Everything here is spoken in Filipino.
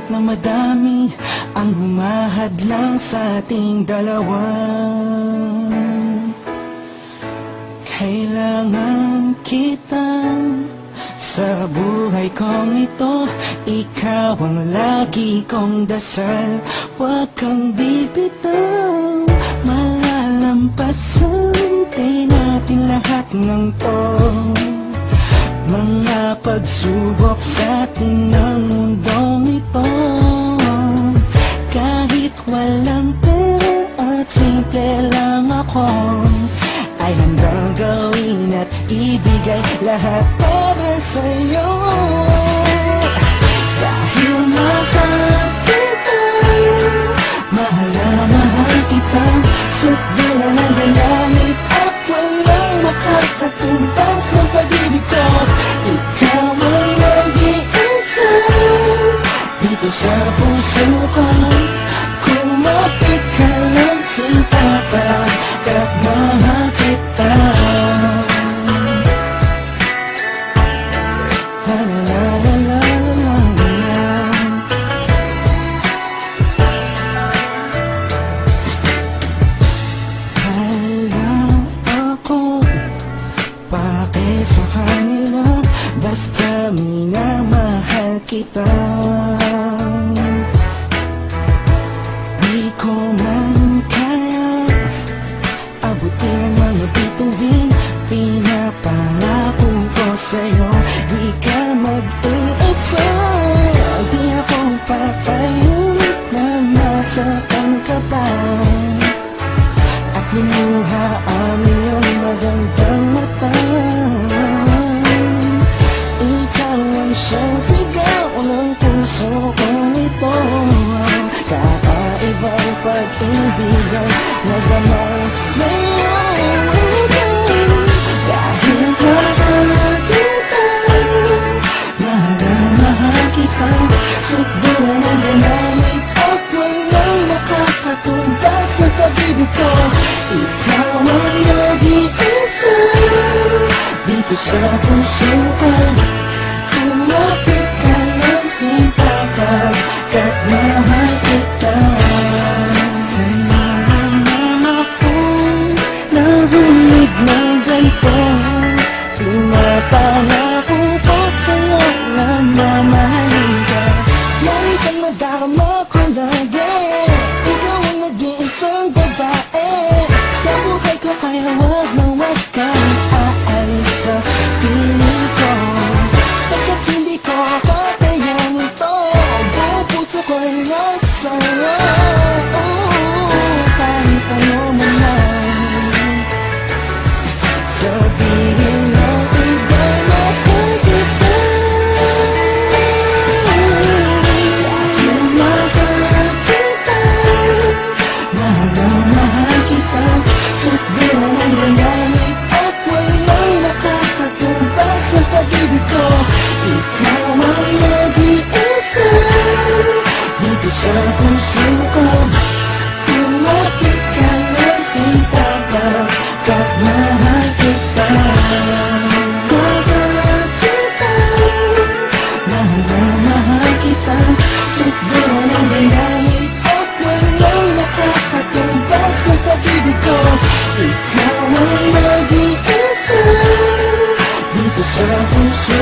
na madami ang humahadlang sa ating dalawa. Kailangan kita sa buhay kong ito. Ikaw ang lagi kong dasal. Huwag kang bibitaw, malalampasan din natin lahat ng to. Mga pagsubok sa atin ng mundong ito. Kahit walang pera at simple lang ako, ay handang gawin at ibigay lahat para sa'yo. Dahil mahal kita, mahal na mahal kita, sukdulan ng galamit at walang makakatumbas ng pag-ibig ko. Ikaw ang nag-iisa dito sa puso ko. Kumapit ka lang sinta pagkat mahal kita. La la la la la la. Alam ako, pake sa kanila, basta minamahal kita. Di ko man kaya abutin ang mga bituin, pinapangako ko sa'yo, di ka mag-iisa. Di ako papayag na masaktan ka pa at lumuha ang iyong magandang mata. Ikaw ang siyang sigaw ng puso kong ito. Kakaibang pag-ibig ang nagdamay sa'yo. Dahil mahal kita, mahal na mahal kita, sukdulan ang galamit at walang makakatumbas ng pag-ibig ko. Ikaw ang nag-iisa dito sa puso ko. Kumapit ka lang sinta pagkat mahal kita. Sa'yo naman ako'y nahulog ng ganito. Pinapangako ko sa'yo na mamahalin ka. Lagi kang madarama ko lagi. Ikaw ang nag-iisang babae sa buhay ko, kaya wag na wag kang aalis sa piling ko. Pagkat hindi ko kakayanin ito, buong puso ko'y nasa'yo. Kahit ano man lang sabihin ng iba, mahal kita. Dahil mahal kita, mahal na mahal kita, sukdulan ang galamit at walang nakakatumbas ng pag-ibig ko. Ikaw ang nag-iisa dito sa puso ko. Kumapit ka lang sinta pagkat mahal kita. Mahal kita, mahal na mahal kita, sukdulan ang galamit at walang nakakatumbas ng pag-ibig ko. Ikaw ang nag-iisa dito sa puso